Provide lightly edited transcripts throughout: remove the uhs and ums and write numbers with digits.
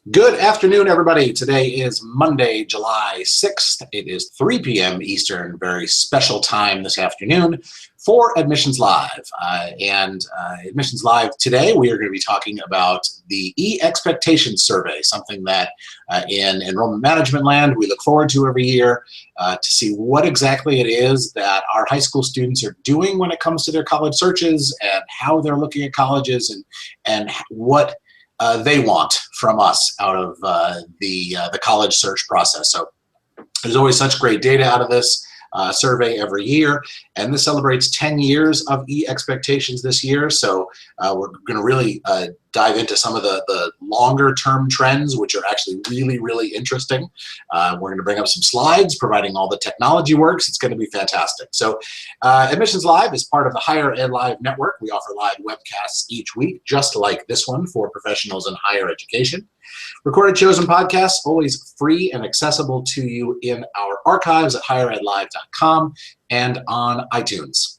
Good afternoon, everybody. Today is Monday, July 6th. It is 3 p.m. Eastern, very special time this afternoon for Admissions Live. Admissions Live today, we are going to be talking about the E-Expectations survey, something that in enrollment management land we look forward to every year to see what exactly it is that our high school students are doing when it comes to their college searches and how they're looking at colleges and what they want from us out of the college search process. So there's always such great data out of this survey every year, and this celebrates 10 years of E-Expectations this year. So we're going to really dive into some of the longer term trends, which are actually really, really interesting. We're going to bring up some slides, providing all the technology works. It's going to be fantastic. So Admissions Live is part of the Higher Ed Live network. We offer live webcasts each week, just like this one for professionals in higher education. Recorded shows and podcasts, always free and accessible to you in our archives at higheredlive.com and on iTunes.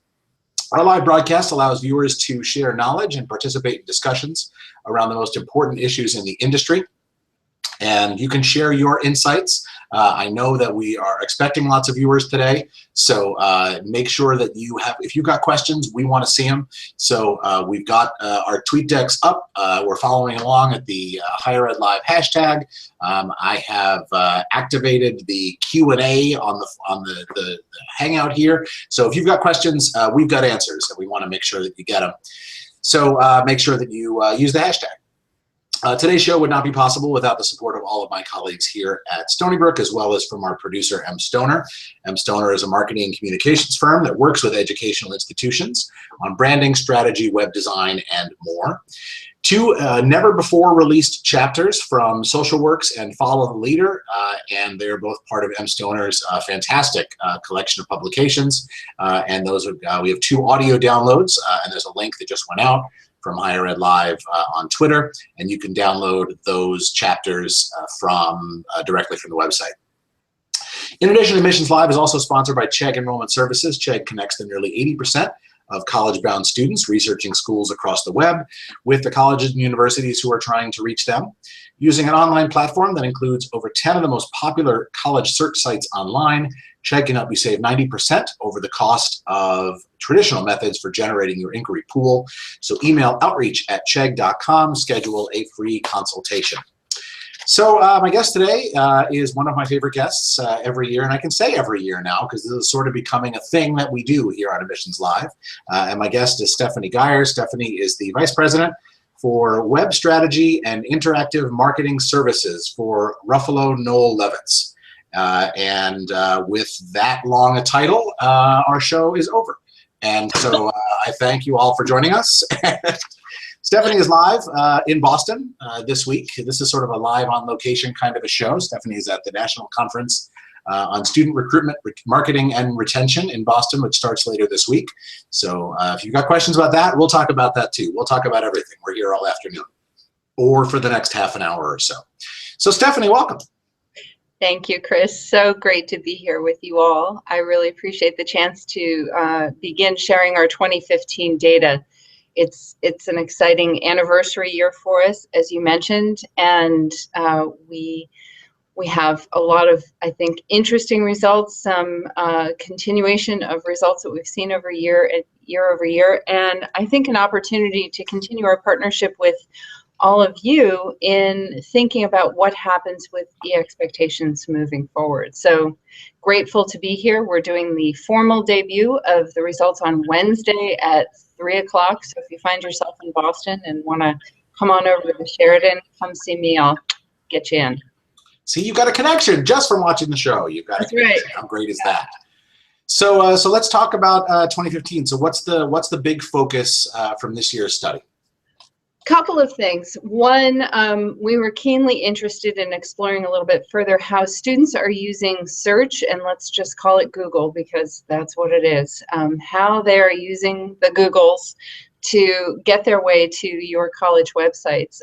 Our live broadcast allows viewers to share knowledge and participate in discussions around the most important issues in the industry. And you can share your insights. I know that we are expecting lots of viewers today, so make sure that you have, if you've got questions, we want to see them. So we've got our tweet decks up. We're following along at the Higher Ed Live hashtag. I have activated the Q&A on the Hangout here. So if you've got questions, we've got answers, and we want to make sure that you get them. So make sure that you use the hashtag. Today's show would not be possible without the support of all of my colleagues here at Stony Brook, as well as from our producer, M. Stoner. M. Stoner is a marketing and communications firm that works with educational institutions on branding, strategy, web design, and more. Two never-before-released chapters from Social Works and Follow the Leader, and they're both part of M. Stoner's fantastic collection of publications. And those are, we have 2 audio downloads, and there's a link that just went out from Higher Ed Live on Twitter, and you can download those chapters directly from the website. In addition, Admissions Live is also sponsored by Chegg Enrollment Services. Chegg connects the nearly 80% of college-bound students researching schools across the web with the colleges and universities who are trying to reach them. Using an online platform that includes over 10 of the most popular college search sites online, Chegg can help you save 90% over the cost of traditional methods for generating your inquiry pool. So email outreach@chegg.com, schedule a free consultation. So my guest today is one of my favorite guests every year, and I can say every year now because this is sort of becoming a thing that we do here on Admissions Live. And my guest is Stephanie Geyer. Stephanie is the Vice President for Web Strategy and Interactive Marketing Services for Ruffalo Noel Levitz. With that long a title, our show is over. And so I thank you all for joining us. Stephanie is live in Boston this week. This is sort of a live on location kind of a show. Stephanie is at the National Conference on Student Recruitment, Marketing, and Retention in Boston, which starts later this week. So if you've got questions about that, we'll talk about that too. We'll talk about everything. We're here all afternoon or for the next half an hour or so. So Stephanie, welcome. Thank you, Chris. So great to be here with you all. I really appreciate the chance to begin sharing our 2015 data. It's an exciting anniversary year for us, as you mentioned, and we have a lot of, I think, interesting results, some continuation of results that we've seen year over year, and I think an opportunity to continue our partnership with all of you in thinking about what happens with E-Expectations moving forward. So grateful to be here. We're doing the formal debut of the results on Wednesday at 3 o'clock. So if you find yourself in Boston and want to come on over to the Sheridan, come see me. I'll get you in. See, you've got a connection just from watching the show. You've got a connection. Right. How great is that? So let's talk about 2015. So what's the big focus from this year's study? Couple of things. One, we were keenly interested in exploring a little bit further how students are using search, and let's just call it Google because that's what it is, how they're using the Googles to get their way to your college websites.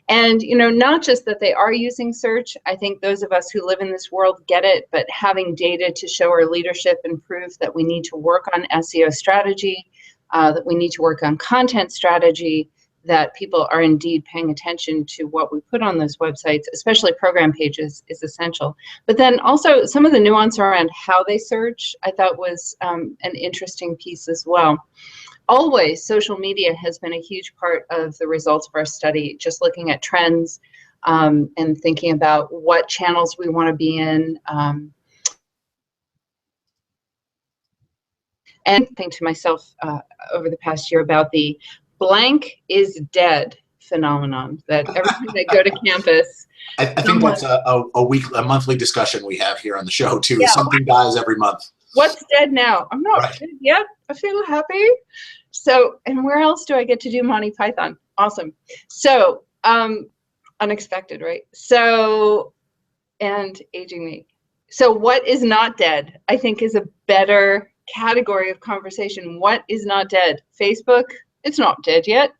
And, you know, not just that they are using search. I think those of us who live in this world get it, but having data to show our leadership and prove that we need to work on SEO strategy, that we need to work on content strategy, that people are indeed paying attention to what we put on those websites, especially program pages, is essential. But then also some of the nuance around how they search, I thought was an interesting piece as well. Always, social media has been a huge part of the results of our study, just looking at trends and thinking about what channels we want to be in. And think to myself over the past year about the blank is dead phenomenon, that every time I go to campus, I think that's a monthly discussion we have here on the show too. Yeah. Something dies every month. What's dead now? I'm not Right. dead yet. I feel happy. So, and where else do I get to do Monty Python? Awesome. So, unexpected, right? So, and aging me. So what is not dead, I think, is a better category of conversation. What is not dead? Facebook, it's not dead yet.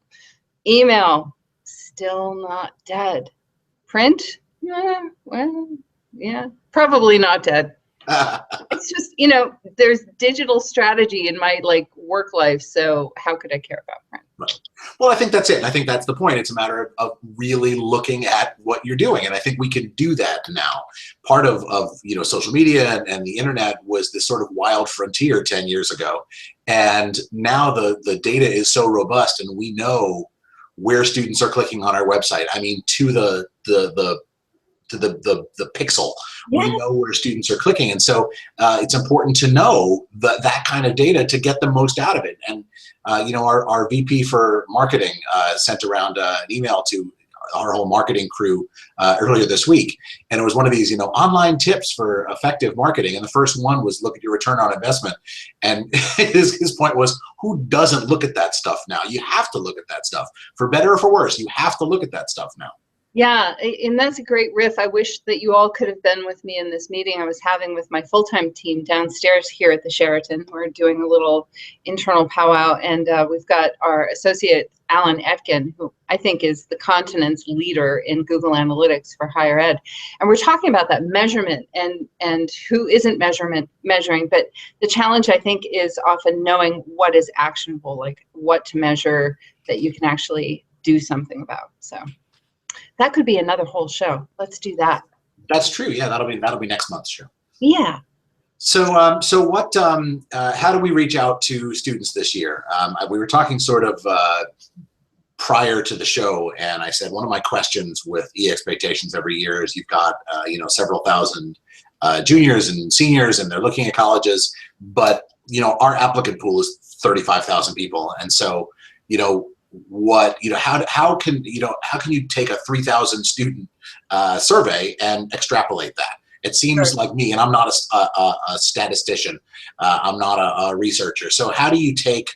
Email, still not dead. Print, well, yeah, probably not dead. It's just, you know, there's digital strategy in my work life, so how could I care about print? Right. Well, I think that's it. I think that's the point. It's a matter of really looking at what you're doing, and I think we can do that now. Part of social media and the internet was this sort of wild frontier 10 years ago, and now the data is so robust, and we know where students are clicking on our website. I mean, to the pixel. Yeah. We know where students are clicking, and so it's important to know that kind of data to get the most out of it. And our VP for marketing sent around an email to our whole marketing crew earlier this week, and it was one of these online tips for effective marketing. And the first one was look at your return on investment. And his point was, who doesn't look at that stuff now? You have to look at that stuff, for better or for worse. You have to look at that stuff now. Yeah, and that's a great riff. I wish that you all could have been with me in this meeting I was having with my full-time team downstairs here at the Sheraton. We're doing a little internal powwow, and we've got our associate, Alan Etkin, who I think is the continent's leader in Google Analytics for higher ed. And we're talking about that measurement and who isn't measuring, but the challenge, I think, is often knowing what is actionable, like what to measure that you can actually do something about. So that could be another whole show. Let's do that. That's true. Yeah, that'll be next month's show. Yeah. So, what? How do we reach out to students this year? We were talking sort of prior to the show, and I said one of my questions with E-Expectations every year is you've got several thousand juniors and seniors, and they're looking at colleges, but our applicant pool is 35,000 people, and so how can you take a 3,000 student survey and extrapolate that? It seems Sure. like me, and I'm not a statistician, I'm not a researcher. So how do you take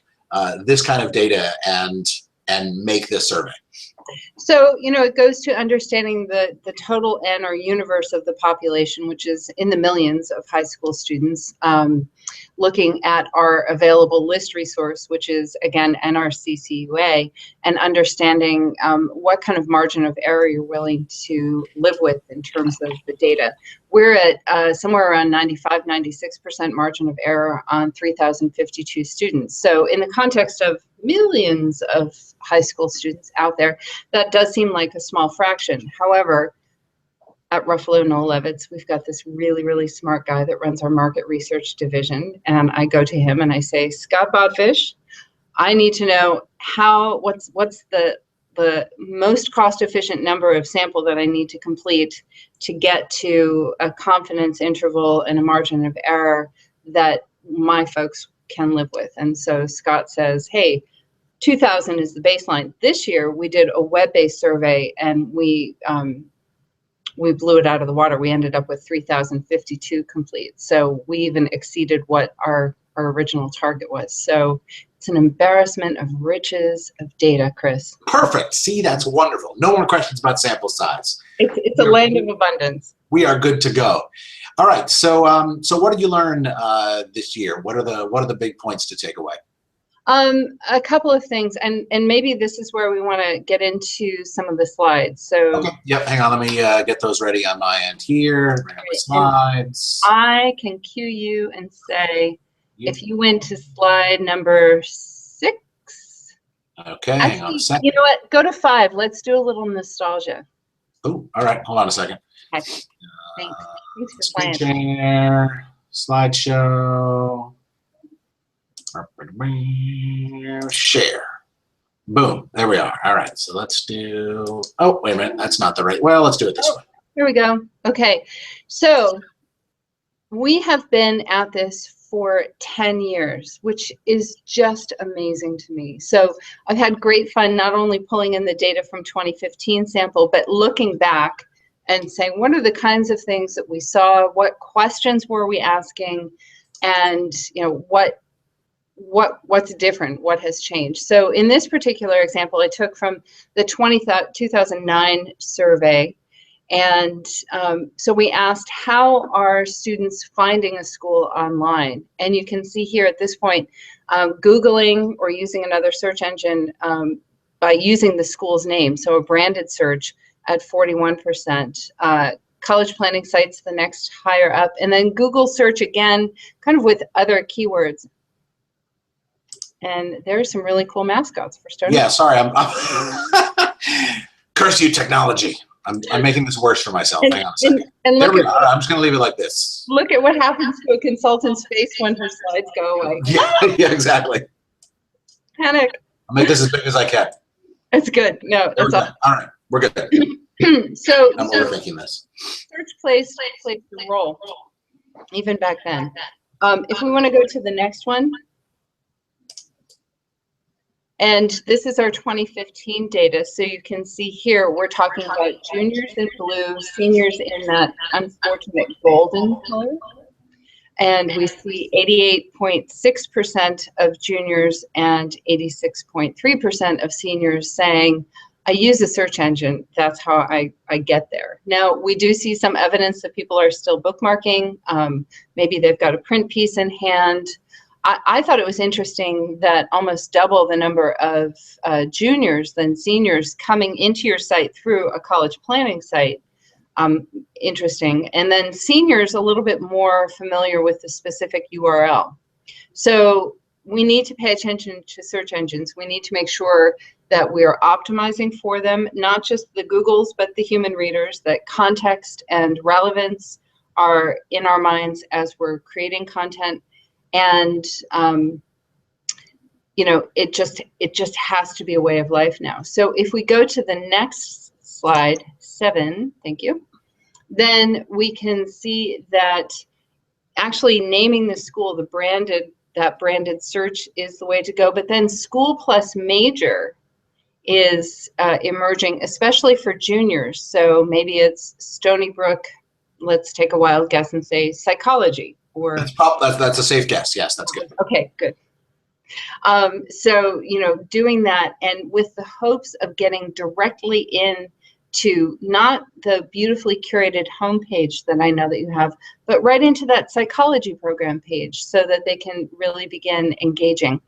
this kind of data and make this survey? So, it goes to understanding the total N, or universe, of the population, which is in the millions of high school students, looking at our available list resource, which is, again, NRCCUA, and understanding what kind of margin of error you're willing to live with in terms of the data. We're at somewhere around 95, 96% margin of error on 3,052 students. So in the context of millions of high school students out there, that does seem like a small fraction. However, at Ruffalo Noel Levitz, we've got this really, really smart guy that runs our market research division, and I go to him and I say, Scott Bodfish, I need to know what's the most cost-efficient number of sample that I need to complete to get to a confidence interval and a margin of error that my folks can live with. And so Scott says, hey, 2,000 is the baseline. This year we did a web-based survey, and we blew it out of the water. We ended up with 3,052 complete. So we even exceeded what our original target was. So it's an embarrassment of riches of data, Chris. Perfect. See, that's wonderful. No more questions about sample size. It's a land of abundance. We are good to go. All right. So what did you learn this year? What are the big points to take away? A couple of things, and maybe this is where we want to get into some of the slides. So okay. Yep, hang on, let me get those ready on my end here. Bring up my slides. And I can cue you and say, if you went to slide number 6, Okay, hang on a Actually, second. you know what? Go to 5. Let's do a little nostalgia. Oh, all right. Hold on a second. Okay. Thanks. Thanks for Screen playing. share, slideshow, share. Boom. There we are. All right. So let's do. Oh, wait a minute. That's not the right. Well, let's do it this way. Here we go. Okay. So we have been at this for 10 years, which is just amazing to me. So I've had great fun not only pulling in the data from 2015 sample, but looking back and saying, what are the kinds of things that we saw? What questions were we asking? And what's different? What has changed? So in this particular example, I took from the 2009 survey. And so we asked, how are students finding a school online? And you can see here at this point, Googling or using another search engine by using the school's name, so a branded search at 41%. College planning sites the next higher up, and then Google search again, kind of with other keywords. And there's some really cool mascots for Stony. Yeah, sorry, I'm curse you, technology. I'm making this worse for myself. Hang on a second. And there we are. I'm just going to leave it like this. Look at what happens to a consultant's face when her slides go away. Yeah, exactly. Panic. I'll make this as big as I can. It's good. No, that's all. All right, we're good. So I'm overthinking this. Search plays a role, even back then. If we want to go to the next one. And this is our 2015 data. So you can see here, we're talking about juniors in blue, seniors in that unfortunate golden color. And we see 88.6% of juniors and 86.3% of seniors saying, I use a search engine, that's how I get there. Now, we do see some evidence that people are still bookmarking. Maybe they've got a print piece in hand. I thought it was interesting that almost double the number of juniors than seniors coming into your site through a college planning site. Interesting. And then seniors a little bit more familiar with the specific URL. So we need to pay attention to search engines. We need to make sure that we are optimizing for them, not just the Googles, but the human readers, that context and relevance are in our minds as we're creating content. And it just has to be a way of life now. So if we go to the next slide, 7, thank you, then we can see that actually naming the school, that branded search is the way to go. But then school plus major is emerging, especially for juniors. So maybe it's Stony Brook. Let's take a wild guess and say psychology. Or that's a safe guess. Yes, that's good. Okay, good. So, doing that and with the hopes of getting directly in to not the beautifully curated homepage that I know that you have, but right into that psychology program page so that they can really begin engaging.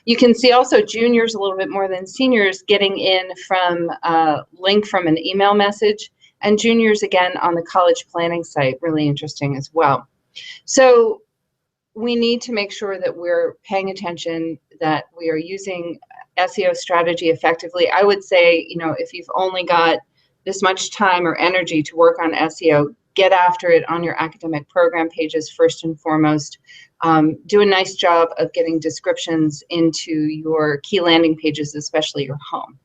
You can see also juniors a little bit more than seniors getting in from a link from an email message, and juniors again on the college planning site, really interesting as well. So we need to make sure that we're paying attention, that we are using SEO strategy effectively. I would say, if you've only got this much time or energy to work on SEO, get after it on your academic program pages first and foremost. Do a nice job of getting descriptions into your key landing pages, especially your home.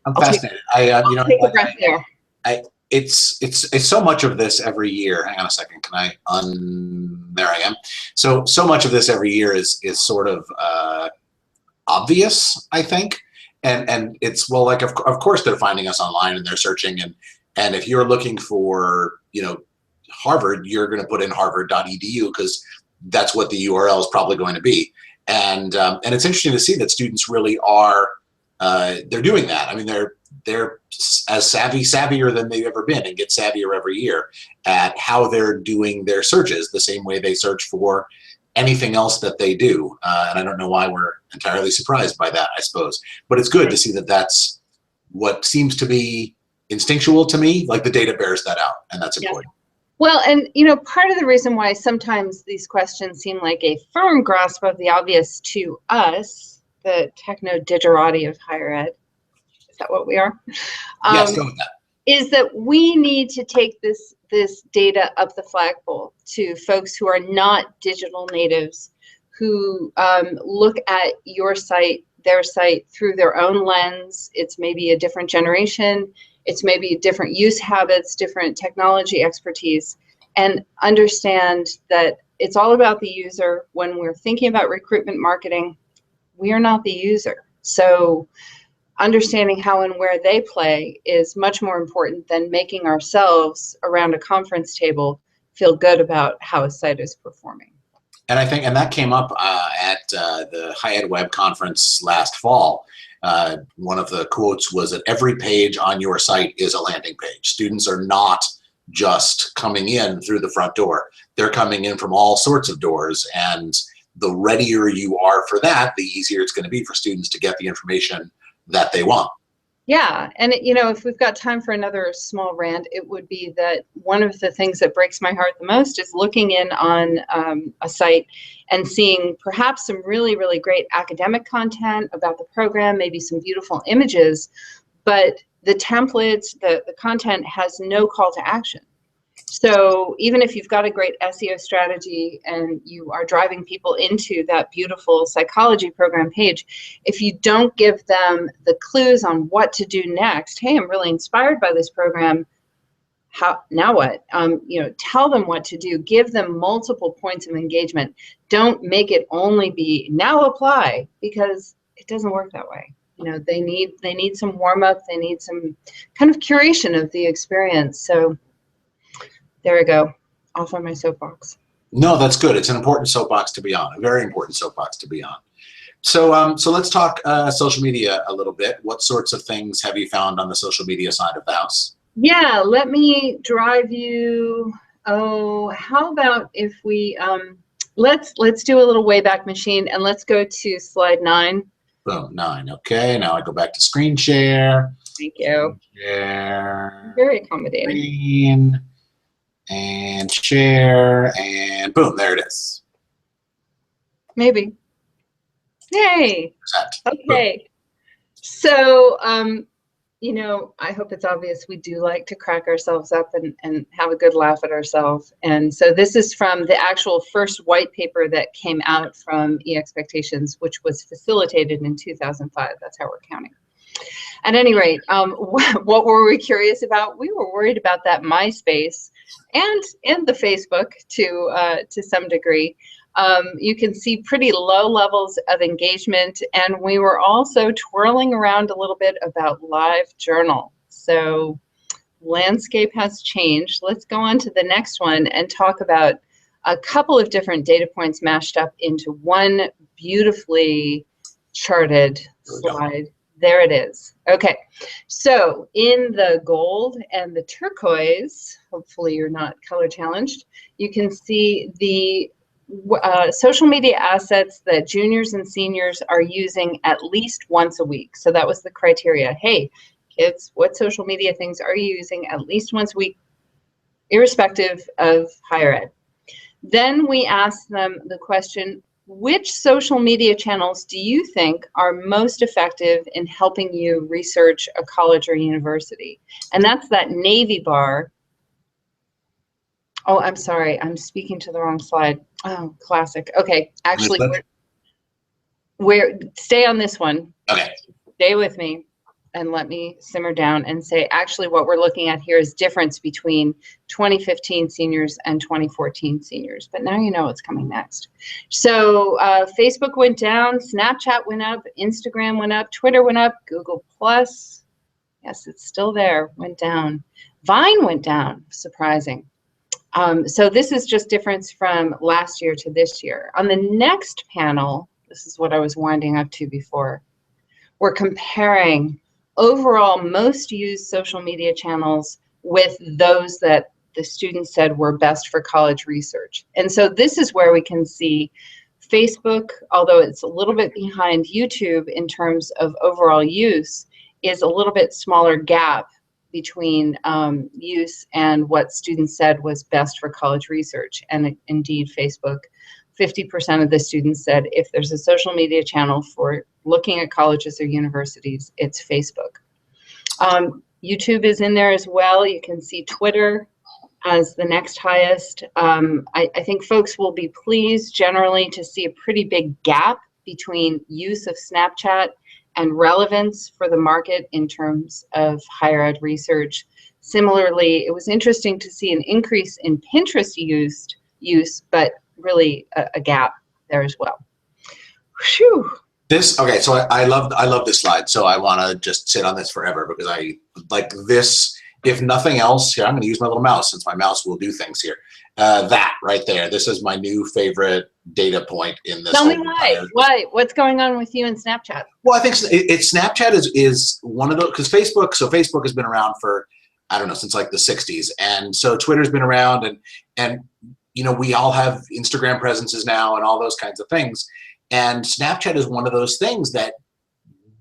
I'm fascinated. Take a breath there. It's so much of this every year. Hang on a second. Can I there I am. So much of this every year is sort of obvious, I think. And it's, well, like, of course they're finding us online and they're searching, and if you're looking for, Harvard, you're going to put in harvard.edu because that's what the URL is probably going to be. And it's interesting to see that students really are, they're doing that. I mean, they're as savvier than they've ever been, and get savvier every year at how they're doing their searches, the same way they search for anything else that they do. And I don't know why we're entirely surprised by that, I suppose. But it's good to see that that's what seems to be instinctual to me, like the data bears that out, and that's important. Well, and part of the reason why sometimes these questions seem like a firm grasp of the obvious to us the techno-digerati of higher ed. Is that what we are? Yes, go with that. Is that we need to take this data up the flagpole to folks who are not digital natives, who look at your site, their site through their own lens. It's maybe a different generation. It's maybe different use habits, different technology expertise, and understand that it's all about the user. When we're thinking about recruitment marketing, we are not the user. So understanding how and where they play is much more important than making ourselves around a conference table feel good about how a site is performing. And I think, and that came up at the High Ed Web conference last fall. One of the quotes was that every page on your site is a landing page. Students are not just coming in through the front door. They're coming in from all sorts of doors, and the readier you are for that, the easier it's going to be for students to get the information that they want. Yeah, and if we've got time for another small rant, it would be that one of the things that breaks my heart the most is looking in on a site and seeing perhaps some really, really great academic content about the program, maybe some beautiful images, but the templates, the content has no call to action. So even if you've got a great SEO strategy and you are driving people into that beautiful psychology program page, if you don't give them the clues on what to do next, hey, I'm really inspired by this program, now what? Tell them what to do, give them multiple points of engagement. Don't make it only be now apply, because it doesn't work that way. They need some warm up, they need some kind of curation of the experience. So there we go, off on my soapbox. No, that's good. It's an important soapbox to be on, a very important soapbox to be on. So, so let's talk social media a little bit. What sorts of things have you found on the social media side of the house? Yeah, let me drive you. Oh, how about if we let's do a little Wayback Machine, and let's go to slide 9. Boom, 9. Okay, now I go back to screen share. Thank you. Share. Very accommodating. Screen. And share, and boom, there it is. Maybe. Yay. Okay. Boom. So, I hope it's obvious we do like to crack ourselves up and have a good laugh at ourselves. And so this is from the actual first white paper that came out from E-Expectations, which was facilitated in 2005. That's how we're counting. At any rate, what were we curious about? We were worried about that MySpace and the Facebook to some degree. You can see pretty low levels of engagement, and we were also twirling around a little bit about LiveJournal. So landscape has changed. Let's go on to the next one and talk about a couple of different data points mashed up into one beautifully charted slide. There it is. Okay, so in the gold and the turquoise, hopefully you're not color challenged, you can see the social media assets that juniors and seniors are using at least once a week. So that was the criteria. Hey, kids, what social media things are you using at least once a week, irrespective of higher ed? Then we asked them the question, which social media channels do you think are most effective in helping you research a college or university? And that's that navy bar. Oh, I'm sorry, I'm speaking to the wrong slide. Oh, classic. Okay, actually, we're stay on this one. Okay. Stay with me and let me simmer down and say, actually, what we're looking at here is difference between 2015 seniors and 2014 seniors. But now you know what's coming next. So Facebook went down, Snapchat went up, Instagram went up, Twitter went up, Google Plus, yes, it's still there, went down. Vine went down, surprising. So this is just difference from last year to this year. On the next panel, this is what I was winding up to before, we're comparing overall most used social media channels with those that the students said were best for college research. And so this is where we can see Facebook, although it's a little bit behind YouTube in terms of overall use, is a little bit smaller gap between use and what students said was best for college research. And indeed, Facebook 50% of the students said if there's a social media channel for looking at colleges or universities, it's Facebook. YouTube is in there as well. You can see Twitter as the next highest. I think folks will be pleased generally to see a pretty big gap between use of Snapchat and relevance for the market in terms of higher ed research. Similarly, it was interesting to see an increase in Pinterest use, but really a gap there as well. Whew. Okay, so I love this slide, so I want to just sit on this forever because I like this. If nothing else, here I'm going to use my little mouse since my mouse will do things here. That right there, this is my new favorite data point in this. Tell me why. Why? What's going on with you and Snapchat? Well, I think Snapchat is one of those, because Facebook has been around for, I don't know, since like the 60s, and so Twitter's been around, and you know, we all have Instagram presences now and all those kinds of things, and Snapchat is one of those things that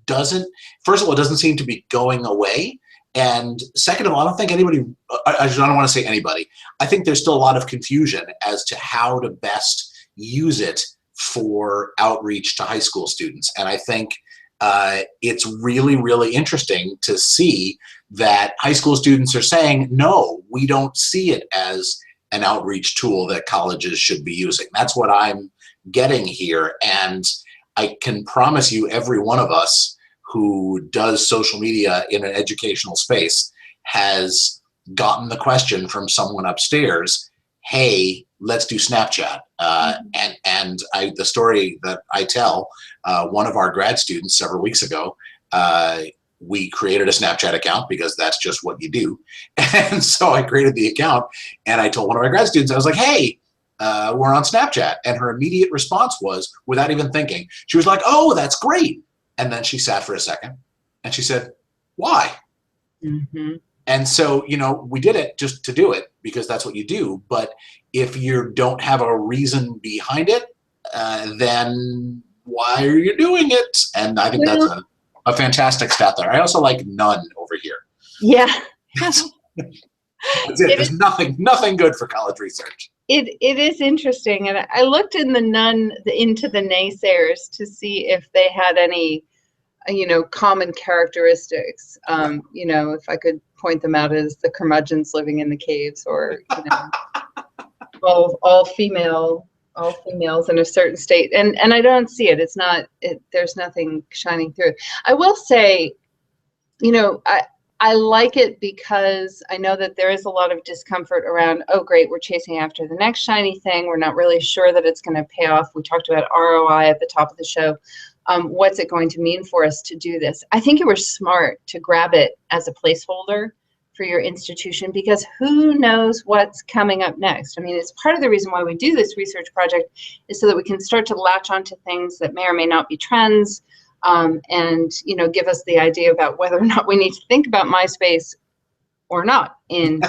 doesn't, first of all, it doesn't seem to be going away, and second of all, I don't think anybody, I don't want to say anybody, I think there's still a lot of confusion as to how to best use it for outreach to high school students, and I think it's really, really interesting to see that high school students are saying, no, we don't see it as an outreach tool that colleges should be using. That's what I'm getting here. And I can promise you every one of us who does social media in an educational space has gotten the question from someone upstairs, hey, let's do Snapchat. And the story that I tell, one of our grad students several weeks ago, we created a Snapchat account because that's just what you do. And so I created the account and I told one of my grad students, I was like, hey, we're on Snapchat. And her immediate response was, without even thinking, she was like, oh, that's great. And then she sat for a second and she said, why? Mm-hmm. And so, you know, we did it just to do it because that's what you do. But if you don't have a reason behind it, then why are you doing it? And I think that's a fantastic stat there. I also like none over here. Yeah. That's it. There's nothing good for college research. It is interesting, and I looked in into the naysayers to see if they had any, you know, common characteristics. You know, if I could point them out as the curmudgeons living in the caves, or you know, all females in a certain state, and I don't see it. It's not. There's nothing shining through. I will say, you know, I like it because I know that there is a lot of discomfort around, oh, great, we're chasing after the next shiny thing. We're not really sure that it's going to pay off. We talked about ROI at the top of the show. What's it going to mean for us to do this? I think you were smart to grab it as a placeholder for your institution, because who knows what's coming up next. I mean, it's part of the reason why we do this research project is so that we can start to latch onto things that may or may not be trends, and, you know, give us the idea about whether or not we need to think about MySpace or not in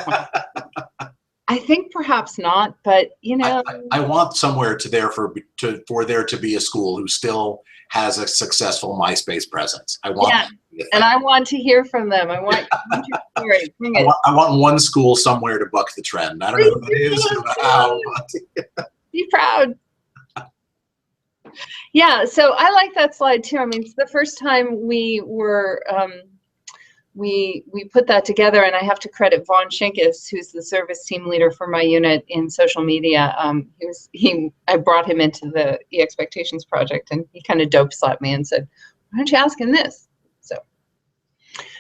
I think perhaps not, but, you know. I want somewhere for there to be a school who still has a successful MySpace presence. I want, yeah, and I want to hear from them. I want your story. Bring it. I want one school somewhere to buck the trend. I don't know who that is. Be proud. Yeah, so I like that slide too. I mean, it's the first time we were we put that together, and I have to credit Vaughn Shinkus, who's the service team leader for my unit in social media. I brought him into the E-Expectations project, and he kind of dope slapped me and said, "Why aren't you asking this?"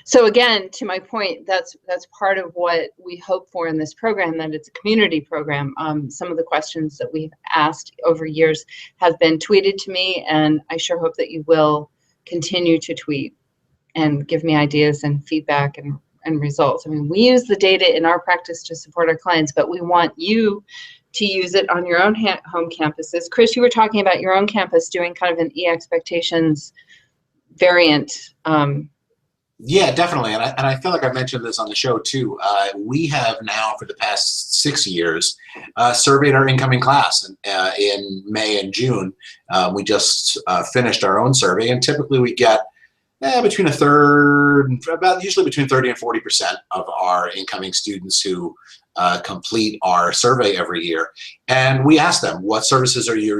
So again, to my point, that's part of what we hope for in this program, that it's a community program. Some of the questions that we've asked over years have been tweeted to me, and I sure hope that you will continue to tweet and give me ideas and feedback and results. I mean, we use the data in our practice to support our clients, but we want you to use it on your own home campuses. Chris, you were talking about your own campus doing kind of an E-Expectations variant. Yeah, definitely. And I feel like I mentioned this on the show too. We have now, for the past 6 years, surveyed our incoming class in May and June. We just finished our own survey, and typically we get between a third, about usually between 30 and 40% of our incoming students who complete our survey every year. And we ask them, what services are you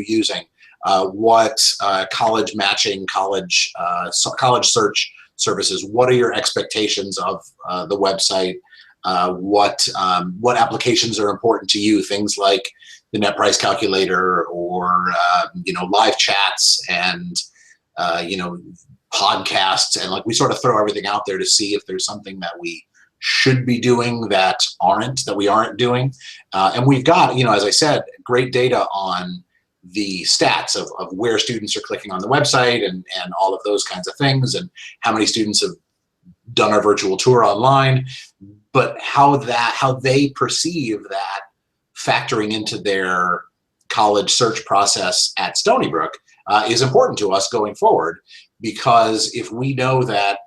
using? What college matching, college search services? What are your expectations of the website? What applications are important to you? Things like the net price calculator, or live chats, and podcasts, and like we sort of throw everything out there to see if there's something that we should be doing that we aren't doing. And we've got, as I said, great data on the stats of where students are clicking on the website and all of those kinds of things, and how many students have done our virtual tour online. But how they perceive that factoring into their college search process at Stony Brook is important to us going forward, because if we know that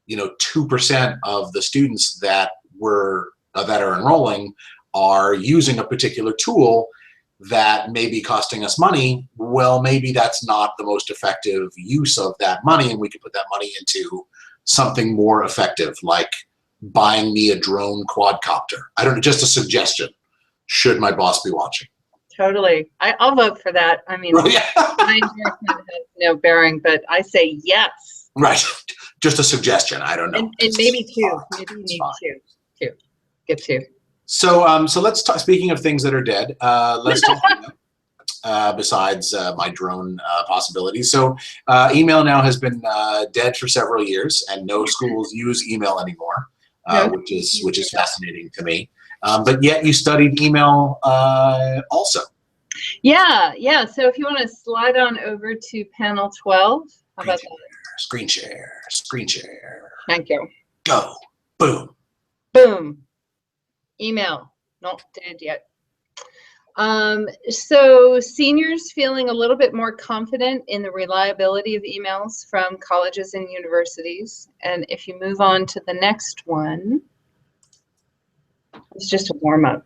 2% of the students that are enrolling are using a particular tool that may be costing us money, well, maybe that's not the most effective use of that money, and we could put that money into something more effective, like buying me a drone quadcopter. I don't know, just a suggestion, should my boss be watching. Totally. I'll vote for that. I mean, Right. my endorsement has no bearing, but I say yes. Right. Just a suggestion. I don't know. And maybe two. Maybe you need two. Get two. So let's talk, speaking of things that are dead, let's talk about, besides my drone possibilities. So email now has been dead for several years, and no schools use email anymore, which is fascinating to me. But yet you studied email also. Yeah. So if you want to slide on over to panel 12, how about that? Screen share. Thank you. Go. Boom. Boom. Email. Not dead yet. So seniors feeling a little bit more confident in the reliability of emails from colleges and universities. And if you move on to the next one, it's just a warm up.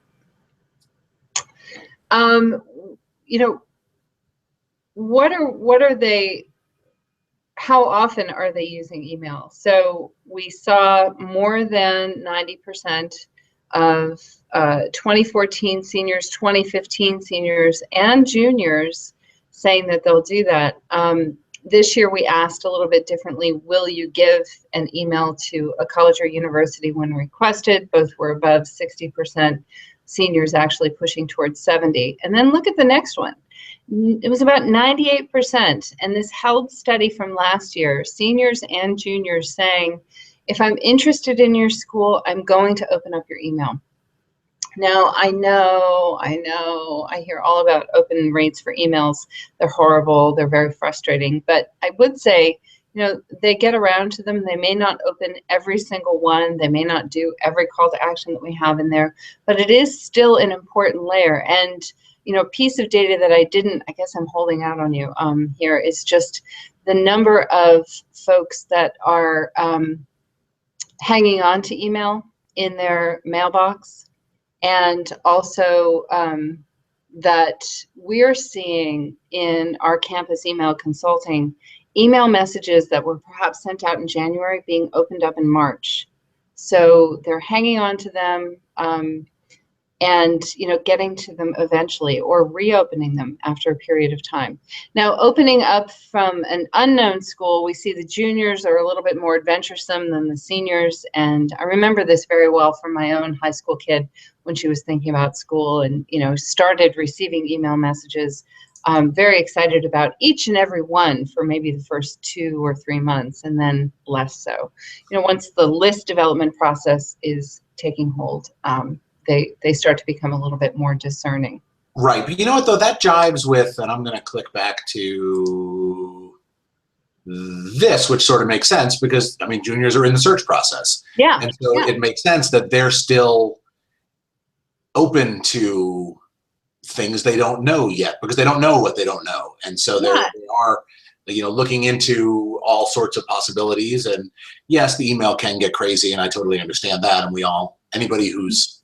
What are they? How often are they using email? So we saw more than 90% of 2014 seniors, 2015 seniors, and juniors saying that they'll do that. This year we asked a little bit differently. Will you give an email to a college or university when requested? Both were above 60%, seniors actually pushing towards 70. And then look at the next one. It was about 98%, and this held steady from last year, seniors and juniors saying, if I'm interested in your school, I'm going to open up your email. Now, I hear all about open rates for emails. They're horrible, they're very frustrating, but I would say, they get around to them. They may not open every single one. They may not do every call to action that we have in there, but it is still an important layer. And a piece of data that I guess I'm holding out on you here is just the number of folks that are hanging on to email in their mailbox, and also that we're seeing in our campus email consulting, email messages that were perhaps sent out in January being opened up in March. So they're hanging on to them, and getting to them eventually, or reopening them after a period of time. Now, opening up from an unknown school, we see the juniors are a little bit more adventuresome than the seniors, and I remember this very well from my own high school kid when she was thinking about school and started receiving email messages. Very excited about each and every one for maybe the first 2 or 3 months, and then less so. Once the list development process is taking hold, they start to become a little bit more discerning. Right, but you know what though, that jives with, and I'm going to click back to this, which sort of makes sense because juniors are in the search process. Yeah. And so it makes sense that they're still open to things they don't know yet, because they don't know what they don't know. And so they are looking into all sorts of possibilities. And yes, the email can get crazy, and I totally understand that. And anybody who's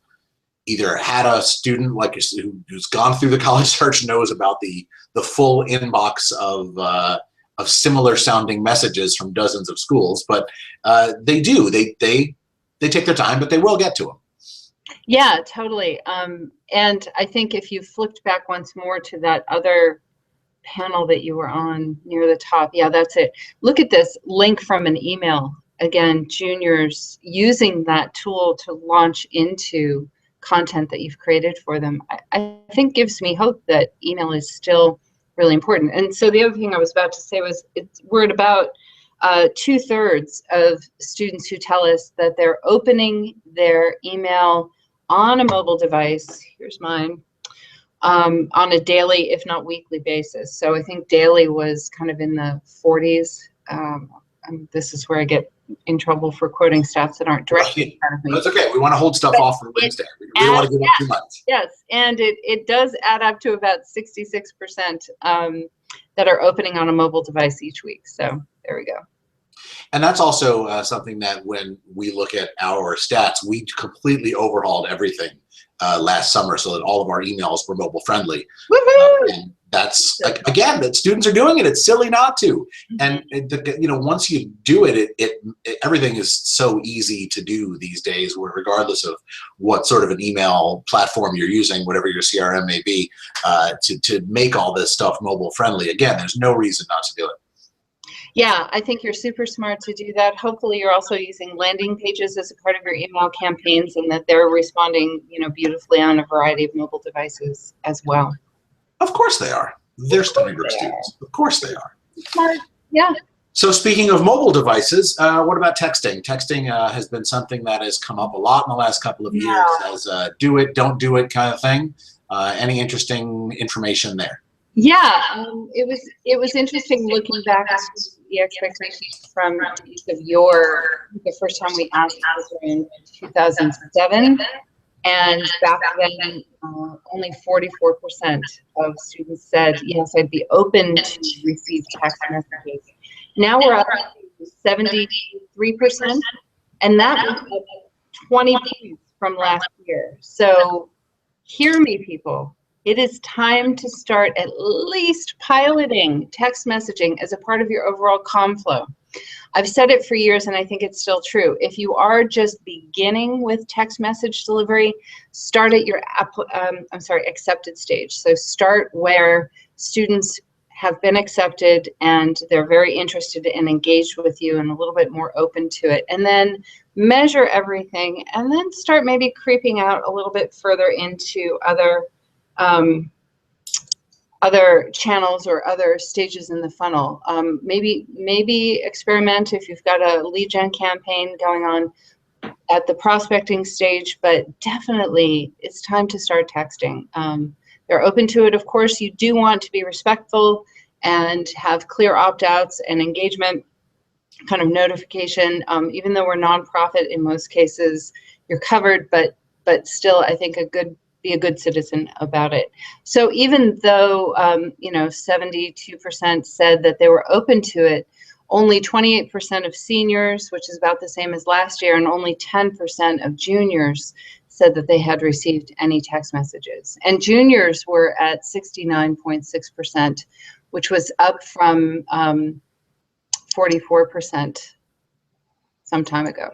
either had a student like who's gone through the college search knows about the full inbox of similar sounding messages from dozens of schools, but they do. They take their time, but they will get to them. Yeah, totally. And I think if you flipped back once more to that other panel that you were on near the top, yeah, that's it. Look at this link from an email. Again, juniors using that tool to launch into content that you've created for them, I think gives me hope that email is still really important. And so the other thing I was about to say was we're at about 2/3 of students who tell us that they're opening their email on a mobile device, here's mine, on a daily, if not weekly basis. So I think daily was kind of in the 40s. And this is where I get in trouble for quoting stats that aren't directly in front of me. That's okay. We want to hold stuff off for Wednesday. We don't want to give up too much. Yes, and it does add up to about 66% that are opening on a mobile device each week. So there we go. And that's also something that when we look at our stats, we completely overhauled everything last summer so that all of our emails were mobile friendly. And that's, like, again, that students are doing it. It's silly not to. And once you do it, everything is so easy to do these days, where regardless of what sort of an email platform you're using, whatever your CRM may be, to make all this stuff mobile friendly. Again, there's no reason not to do it. Yeah, I think you're super smart to do that. Hopefully you're also using landing pages as a part of your email campaigns, and that they're responding, beautifully on a variety of mobile devices as well. Of course they are. They're study group students. Of course they are. Smart. Yeah. So speaking of mobile devices, what about texting? Texting has been something that has come up a lot in the last couple of years as a do it, don't do it kind of thing. Any interesting information there? Yeah, it was interesting looking back to the expectations from the first time we asked was in 2007, and back then only 44% of students said, yes, I'd be open to receive text messages. Now we're up to 73%, and that was up 20 points from last year. So hear me, people. It is time to start at least piloting text messaging as a part of your overall comm flow. I've said it for years, and I think it's still true. If you are just beginning with text message delivery, start at your accepted stage. So start where students have been accepted and they're very interested and engaged with you and a little bit more open to it. And then measure everything, and then start maybe creeping out a little bit further into other channels or other stages in the funnel. Maybe experiment if you've got a lead gen campaign going on at the prospecting stage, but definitely it's time to start texting. They're open to it. Of course, you do want to be respectful and have clear opt-outs and engagement kind of notification. Even though we're nonprofit, in most cases you're covered, but still I think be a good citizen about it. So even though 72% said that they were open to it, only 28% of seniors, which is about the same as last year, and only 10% of juniors said that they had received any text messages. And juniors were at 69.6%, which was up from 44% some time ago.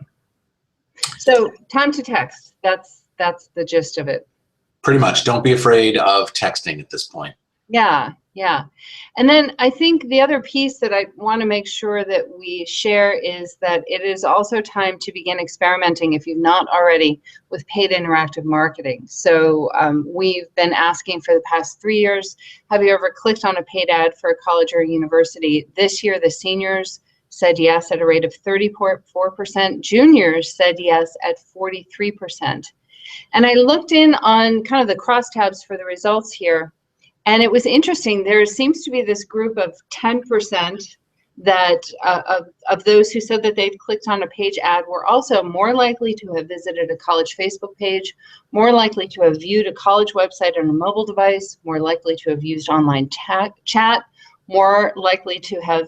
So time to text. That's the gist of it. Pretty much. Don't be afraid of texting at this point. Yeah. And then I think the other piece that I want to make sure that we share is that it is also time to begin experimenting, if you've not already, with paid interactive marketing. So we've been asking for the past 3 years, have you ever clicked on a paid ad for a college or university? This year, the seniors said yes at a rate of 34%. Juniors said yes at 43%. And I looked in on kind of the crosstabs for the results here, and it was interesting. There seems to be this group of 10% that of those who said that they'd clicked on a page ad were also more likely to have visited a college Facebook page, more likely to have viewed a college website on a mobile device, more likely to have used online chat, more likely to have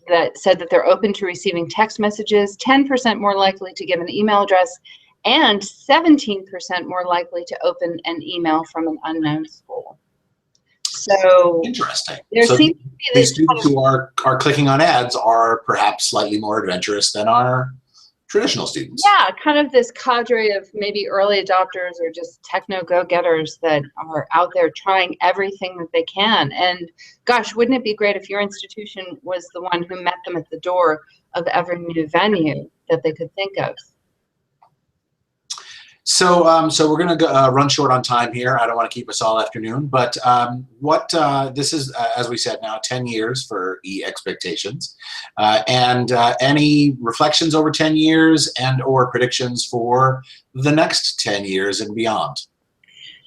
that said that they're open to receiving text messages, 10% more likely to give an email address, and 17% more likely to open an email from an unknown school. So interesting. there So seems to be these this students who are clicking on ads are perhaps slightly more adventurous than our traditional students. yeah, kind of this cadre of maybe early adopters or just techno go-getters that are out there trying everything that they can. And gosh, wouldn't it be great if your institution was the one who met them at the door of every new venue that they could think of? So, so we're going to run short on time here. I don't want to keep us all afternoon, but this is, as we said now, 10 years for E-Expectations. And any reflections over 10 years and or predictions for the next 10 years and beyond?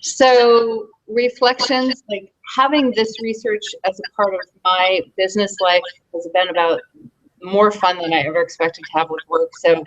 So reflections, like having this research as a part of my business life has been about more fun than I ever expected to have with work. So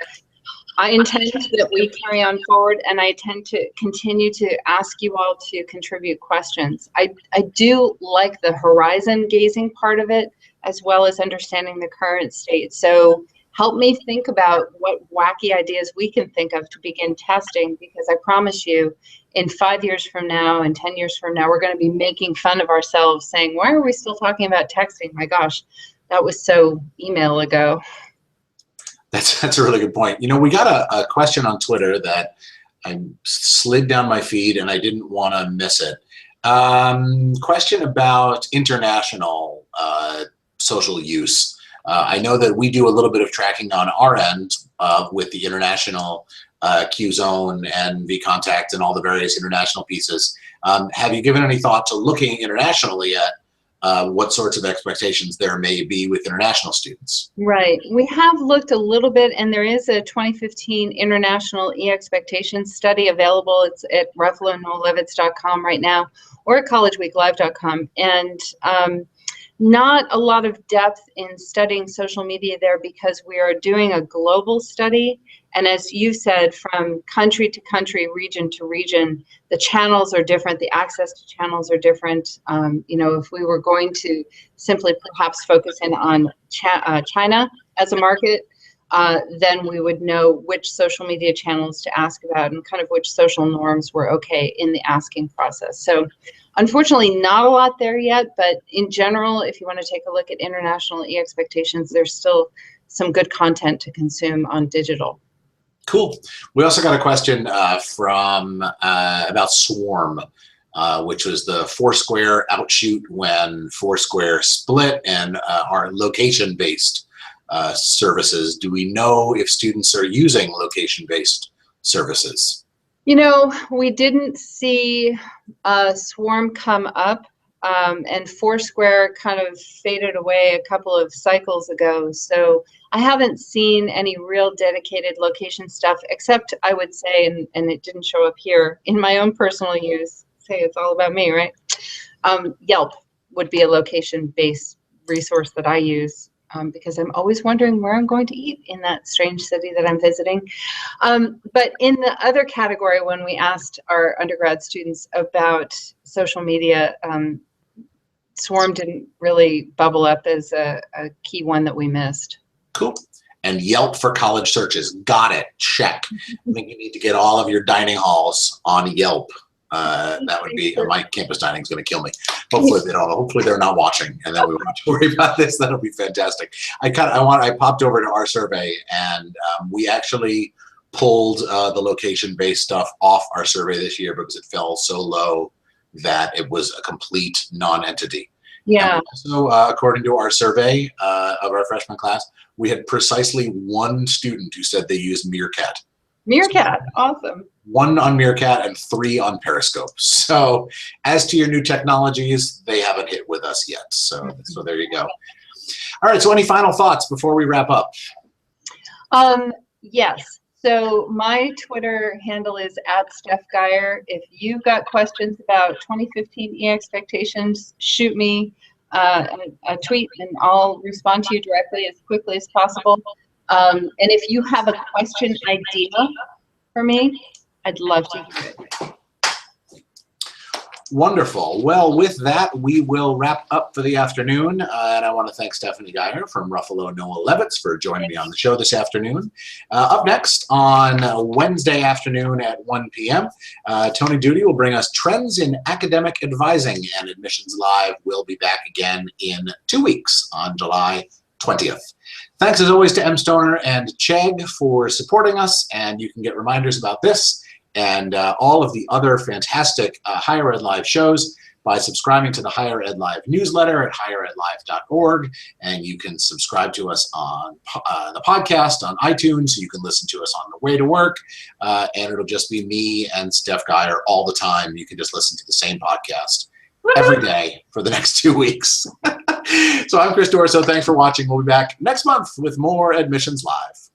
I intend that we carry on forward, and I intend to continue to ask you all to contribute questions. I do like the horizon gazing part of it, as well as understanding the current state. So help me think about what wacky ideas we can think of to begin testing, because I promise you, in 5 years from now and 10 years from now, we're going to be making fun of ourselves saying, why are we still talking about texting? My gosh, that was so email ago. That's a really good point. You know, we got a question on Twitter that I slid down my feed and I didn't want to miss it. Question about international social use. I know that we do a little bit of tracking on our end with the international Q-Zone and vContact and all the various international pieces. Have you given any thought to looking internationally at what sorts of expectations there may be with international students? Right. We have looked a little bit, and there is a 2015 International E-Expectations study available. It's at ruffalonoellevitz.com right now, or at collegeweeklive.com. And not a lot of depth in studying social media there, because we are doing a global study. And as you said, from country to country, region to region, the channels are different, the access to channels are different. You know, if we were going to simply perhaps focus in on China as a market, then we would know which social media channels to ask about and kind of which social norms were okay in the asking process. So unfortunately, not a lot there yet, but in general, if you want to take a look at international E-Expectations, there's still some good content to consume on digital. Cool. We also got a question from about Swarm, which was the Foursquare outshoot when Foursquare split and our location-based services. Do we know if students are using location-based services? You know, we didn't see Swarm come up, and Foursquare kind of faded away a couple of cycles ago. So I haven't seen any real dedicated location stuff, except I would say, and it didn't show up here, in my own personal use, say it's all about me, right? Yelp would be a location-based resource that I use. Because I'm always wondering where I'm going to eat in that strange city that I'm visiting. But in the other category, when we asked our undergrad students about social media, Swarm didn't really bubble up as a key one that we missed. Cool. And Yelp for college searches. Got it. Check. I think you need to get all of your dining halls on Yelp. That would be, my campus dining is going to kill me. Hopefully they don't. Hopefully they're not watching, and then we won't have to worry about this. That'll be fantastic. I popped over to our survey, and we actually pulled the location-based stuff off our survey this year because it fell so low that it was a complete non-entity. Yeah. So according to our survey of our freshman class, we had precisely one student who said they used Meerkat. Meerkat, awesome. 1 on Meerkat and 3 on Periscope. So as to your new technologies, they haven't hit with us yet. So there you go. All right, so any final thoughts before we wrap up? Yes. So my Twitter handle is @StephGeyer. If you've got questions about 2015 E-Expectations, shoot me a tweet and I'll respond to you directly as quickly as possible. And if you have a question idea for me, I'd love to hear it. Wonderful. Well, with that, we will wrap up for the afternoon. And I want to thank Stephanie Geyer from Ruffalo Noel Levitz for joining me on the show this afternoon. Up next on Wednesday afternoon at 1 p.m., Tony Duty will bring us Trends in Academic Advising, and Admissions Live will be back again in 2 weeks on July 20th. Thanks as always to M. Stoner and Chegg for supporting us, and you can get reminders about this and all of the other fantastic Higher Ed Live shows by subscribing to the Higher Ed Live newsletter at higheredlive.org, and you can subscribe to us on the podcast on iTunes, so you can listen to us on the way to work, and it'll just be me and Steph Geyer all the time. You can just listen to the same podcast every day for the next 2 weeks. So I'm Chris Dorso. Thanks for watching. We'll be back next month with more Admissions Live.